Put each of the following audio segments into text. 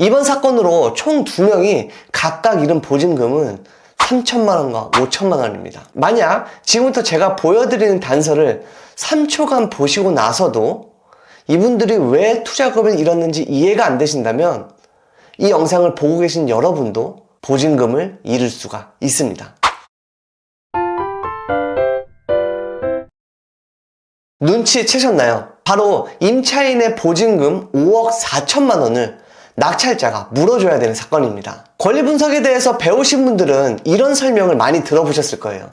이번 사건으로 총 2명이 각각 잃은 보증금은 3천만 원과 5천만 원입니다. 만약 지금부터 제가 보여드리는 단서를 3초간 보시고 나서도 이분들이 왜 투자금을 잃었는지 이해가 안 되신다면 이 영상을 보고 계신 여러분도 보증금을 잃을 수가 있습니다. 눈치채셨나요? 바로 임차인의 보증금 5억 4천만 원을 낙찰자가 물어줘야 되는 사건입니다. 권리 분석에 대해서 배우신 분들은 이런 설명을 많이 들어보셨을 거예요.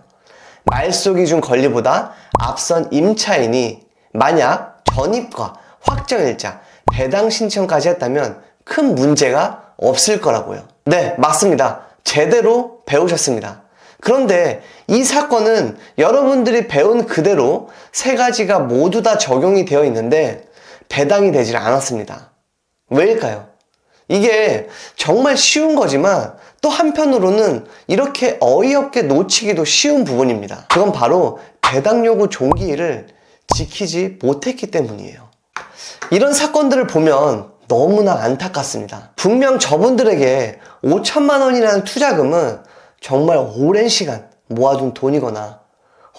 말속이 준 권리보다 앞선 임차인이 만약 전입과 확정일자, 배당 신청까지 했다면 큰 문제가 없을 거라고요. 네, 맞습니다. 제대로 배우셨습니다. 그런데 이 사건은 여러분들이 배운 그대로 3가지가 모두 다 적용이 되어 있는데 배당이 되질 않았습니다. 왜일까요? 이게 정말 쉬운 거지만 또 한편으로는 이렇게 어이없게 놓치기도 쉬운 부분입니다. 그건 바로 배당 요구 종기일을 지키지 못했기 때문이에요. 이런 사건들을 보면 너무나 안타깝습니다. 분명 저분들에게 5천만 원이라는 투자금은 정말 오랜 시간 모아둔 돈이거나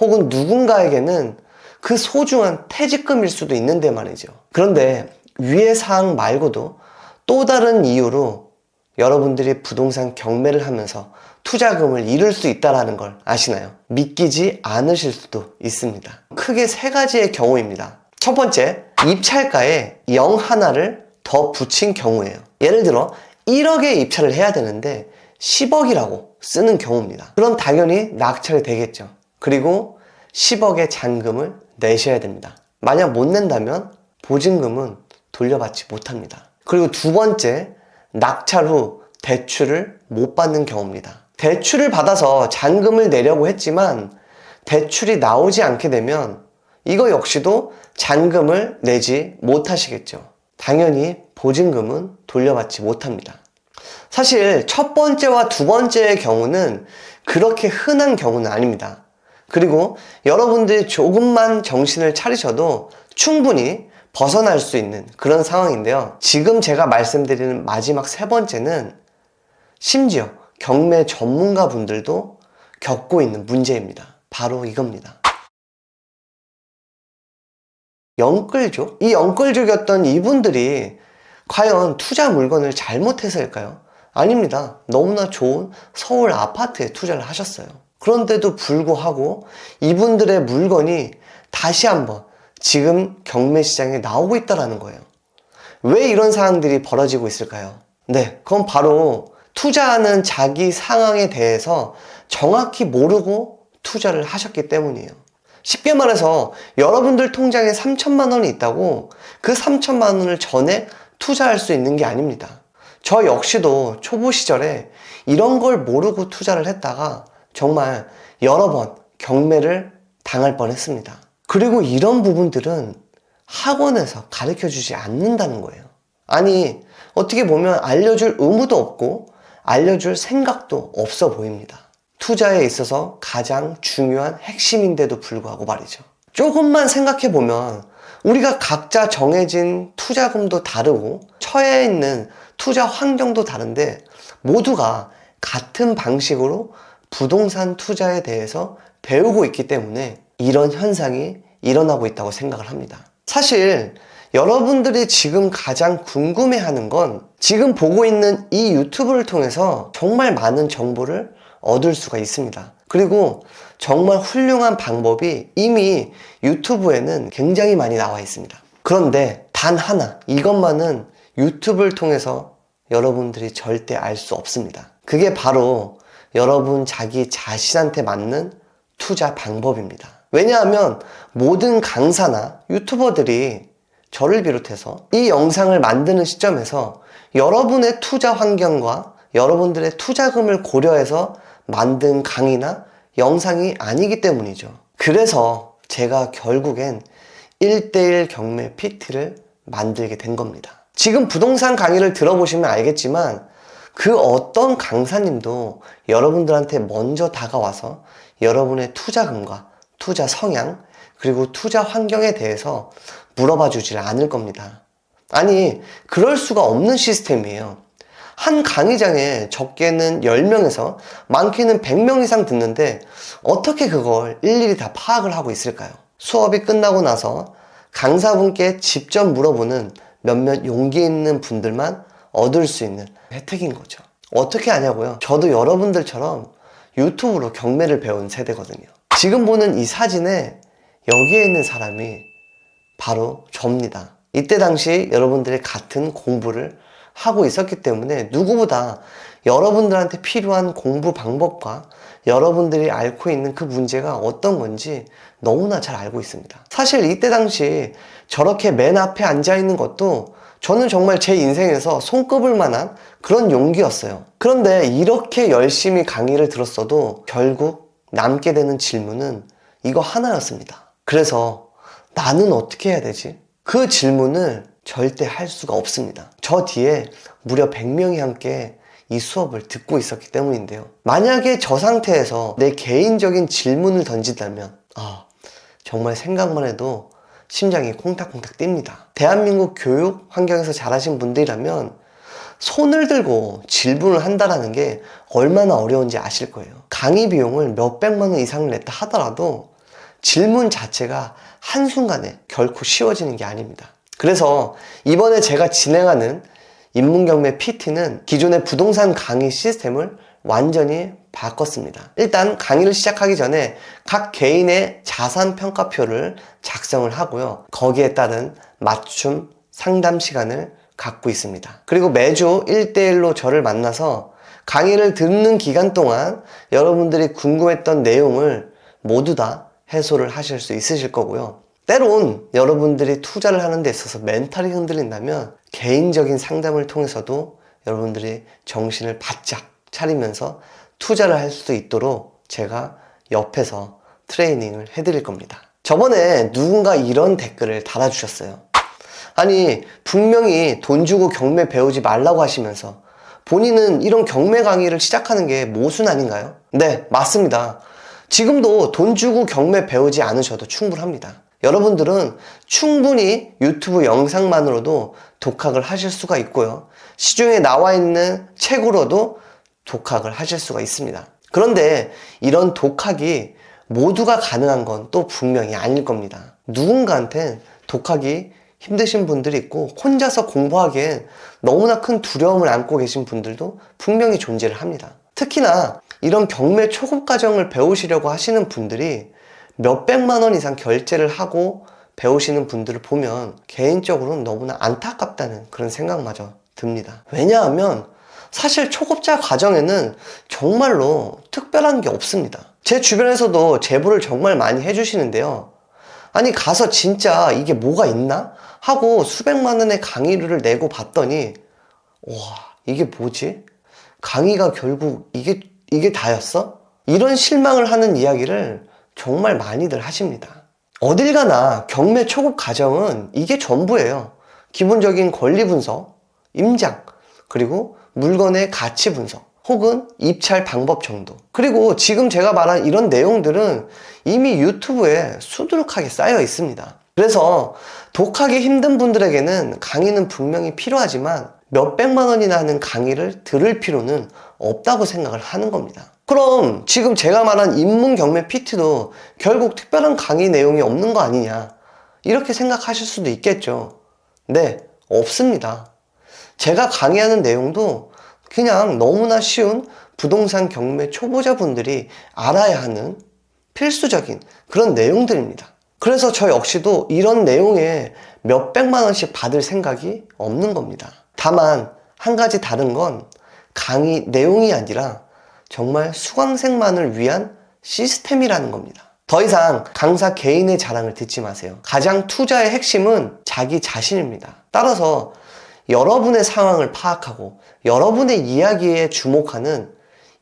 혹은 누군가에게는 그 소중한 퇴직금일 수도 있는데 말이죠. 그런데 위의 사항 말고도 또 다른 이유로 여러분들이 부동산 경매를 하면서 투자금을 잃을 수 있다는 걸 아시나요? 믿기지 않으실 수도 있습니다. 크게 3가지의 경우입니다. 첫 번째, 입찰가에 0 하나를 더 붙인 경우예요. 예를 들어 1억에 입찰을 해야 되는데 10억이라고 쓰는 경우입니다. 그럼 당연히 낙찰이 되겠죠. 그리고 10억의 잔금을 내셔야 됩니다. 만약 못 낸다면 보증금은 돌려받지 못합니다. 그리고 2번째, 낙찰 후 대출을 못 받는 경우입니다. 대출을 받아서 잔금을 내려고 했지만 대출이 나오지 않게 되면 이거 역시도 잔금을 내지 못하시겠죠. 당연히 보증금은 돌려받지 못합니다. 사실 첫 번째와 2번째의 경우는 그렇게 흔한 경우는 아닙니다. 그리고 여러분들이 조금만 정신을 차리셔도 충분히 벗어날 수 있는 그런 상황인데요. 지금 제가 말씀드리는 마지막 3번째는 심지어 경매 전문가 분들도 겪고 있는 문제입니다. 바로 이겁니다. 영끌족? 이 영끌족이었던 이분들이 과연 투자 물건을 잘못해서일까요? 아닙니다. 너무나 좋은 서울 아파트에 투자를 하셨어요. 그런데도 불구하고 이분들의 물건이 다시 한번 지금 경매 시장에 나오고 있다는 거예요. 왜 이런 상황들이 벌어지고 있을까요? 네, 그건 바로 투자하는 자기 상황에 대해서 정확히 모르고 투자를 하셨기 때문이에요. 쉽게 말해서 여러분들 통장에 3천만 원이 있다고 그 3천만 원을 전액 투자할 수 있는 게 아닙니다. 저 역시도 초보 시절에 이런 걸 모르고 투자를 했다가 정말 여러 번 경매를 당할 뻔했습니다. 그리고 이런 부분들은 학원에서 가르쳐주지 않는다는 거예요. 아니, 어떻게 보면 알려줄 의무도 없고 알려줄 생각도 없어 보입니다. 투자에 있어서 가장 중요한 핵심인데도 불구하고 말이죠. 조금만 생각해보면 우리가 각자 정해진 투자금도 다르고 처해 있는 투자 환경도 다른데 모두가 같은 방식으로 부동산 투자에 대해서 배우고 있기 때문에 이런 현상이 일어나고 있다고 생각을 합니다. 사실 여러분들이 지금 가장 궁금해하는 건 지금 보고 있는 이 유튜브를 통해서 정말 많은 정보를 얻을 수가 있습니다. 그리고 정말 훌륭한 방법이 이미 유튜브에는 굉장히 많이 나와 있습니다. 그런데 단 하나, 이것만은 유튜브를 통해서 여러분들이 절대 알 수 없습니다. 그게 바로 여러분 자기 자신한테 맞는 투자 방법입니다. 왜냐하면 모든 강사나 유튜버들이 저를 비롯해서 이 영상을 만드는 시점에서 여러분의 투자 환경과 여러분들의 투자금을 고려해서 만든 강의나 영상이 아니기 때문이죠. 그래서 제가 결국엔 1:1 경매 PT를 만들게 된 겁니다. 지금 부동산 강의를 들어보시면 알겠지만 그 어떤 강사님도 여러분들한테 먼저 다가와서 여러분의 투자금과 투자 성향 그리고 투자 환경에 대해서 물어봐 주질 않을 겁니다. 아니, 그럴 수가 없는 시스템이에요. 한 강의장에 적게는 10명에서 많게는 100명 이상 듣는데 어떻게 그걸 일일이 다 파악을 하고 있을까요? 수업이 끝나고 나서 강사분께 직접 물어보는 몇몇 용기 있는 분들만 얻을 수 있는 혜택인 거죠. 어떻게 하냐고요? 저도 여러분들처럼 유튜브로 경매를 배운 세대거든요. 지금 보는 이 사진에 여기에 있는 사람이 바로 저입니다. 이때 당시 여러분들이 같은 공부를 하고 있었기 때문에 누구보다 여러분들한테 필요한 공부 방법과 여러분들이 앓고 있는 그 문제가 어떤 건지 너무나 잘 알고 있습니다. 사실 이때 당시 저렇게 맨 앞에 앉아 있는 것도 저는 정말 제 인생에서 손꼽을 만한 그런 용기였어요. 그런데 이렇게 열심히 강의를 들었어도 결국 남게 되는 질문은 이거 하나였습니다. 그래서 나는 어떻게 해야 되지? 그 질문을 절대 할 수가 없습니다. 저 뒤에 무려 100명이 함께 이 수업을 듣고 있었기 때문인데요. 만약에 저 상태에서 내 개인적인 질문을 던진다면 정말 생각만 해도 심장이 콩닥콩닥 뜁니다. 대한민국 교육 환경에서 자라신 분들이라면 손을 들고 질문을 한다는 게 얼마나 어려운지 아실 거예요. 강의 비용을 몇백만 원 이상을 냈다 하더라도 질문 자체가 한순간에 결코 쉬워지는 게 아닙니다. 그래서 이번에 제가 진행하는 인문경매 PT는 기존의 부동산 강의 시스템을 완전히 바꿨습니다. 일단 강의를 시작하기 전에 각 개인의 자산평가표를 작성을 하고요. 거기에 따른 맞춤 상담 시간을 갖고 있습니다. 그리고 매주 1대1로 저를 만나서 강의를 듣는 기간 동안 여러분들이 궁금했던 내용을 모두 다 해소를 하실 수 있으실 거고요. 때론 여러분들이 투자를 하는 데 있어서 멘탈이 흔들린다면 개인적인 상담을 통해서도 여러분들이 정신을 바짝 차리면서 투자를 할 수 있도록 제가 옆에서 트레이닝을 해드릴 겁니다. 저번에 누군가 이런 댓글을 달아주셨어요. 아니, 분명히 돈 주고 경매 배우지 말라고 하시면서 본인은 이런 경매 강의를 시작하는 게 모순 아닌가요? 네, 맞습니다. 지금도 돈 주고 경매 배우지 않으셔도 충분합니다. 여러분들은 충분히 유튜브 영상만으로도 독학을 하실 수가 있고요. 시중에 나와 있는 책으로도 독학을 하실 수가 있습니다. 그런데 이런 독학이 모두가 가능한 건 또 분명히 아닐 겁니다. 누군가한텐 독학이 힘드신 분들이 있고 혼자서 공부하기엔 너무나 큰 두려움을 안고 계신 분들도 분명히 존재를 합니다. 특히나 이런 경매 초급 과정을 배우시려고 하시는 분들이 몇백만 원 이상 결제를 하고 배우시는 분들을 보면 개인적으로는 너무나 안타깝다는 그런 생각마저 듭니다. 왜냐하면 사실 초급자 과정에는 정말로 특별한 게 없습니다. 제 주변에서도 제보를 정말 많이 해주시는데요. 아니, 가서 진짜 이게 뭐가 있나? 하고 수백만 원의 강의료를 내고 봤더니 와, 이게 뭐지? 강의가 결국 이게 다였어? 이런 실망을 하는 이야기를 정말 많이들 하십니다. 어딜 가나 경매 초급 과정은 이게 전부예요. 기본적인 권리 분석, 임장, 그리고 물건의 가치 분석, 혹은 입찰 방법 정도. 그리고 지금 제가 말한 이런 내용들은 이미 유튜브에 수두룩하게 쌓여 있습니다. 그래서 독하기 힘든 분들에게는 강의는 분명히 필요하지만 몇백만 원이나 하는 강의를 들을 필요는 없다고 생각을 하는 겁니다. 그럼 지금 제가 말한 인문경매 PT도 결국 특별한 강의 내용이 없는 거 아니냐, 이렇게 생각하실 수도 있겠죠. 네, 없습니다. 제가 강의하는 내용도 그냥 너무나 쉬운 부동산 경매 초보자분들이 알아야 하는 필수적인 그런 내용들입니다. 그래서 저 역시도 이런 내용에 몇백만 원씩 받을 생각이 없는 겁니다. 다만 한 가지 다른 건 강의 내용이 아니라 정말 수강생만을 위한 시스템이라는 겁니다. 더 이상 강사 개인의 자랑을 듣지 마세요. 가장 투자의 핵심은 자기 자신입니다. 따라서 여러분의 상황을 파악하고 여러분의 이야기에 주목하는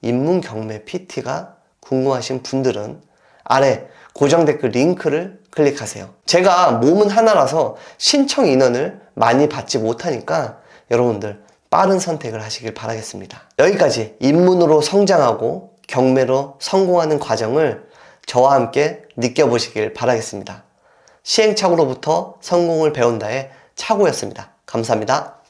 인문경매 PT가 궁금하신 분들은 아래 고정 댓글 링크를 클릭하세요. 제가 몸은 하나라서 신청 인원을 많이 받지 못하니까 여러분들 빠른 선택을 하시길 바라겠습니다. 여기까지 인문으로 성장하고 경매로 성공하는 과정을 저와 함께 느껴보시길 바라겠습니다. 시행착오로부터 성공을 배운다의 착오였습니다. 감사합니다.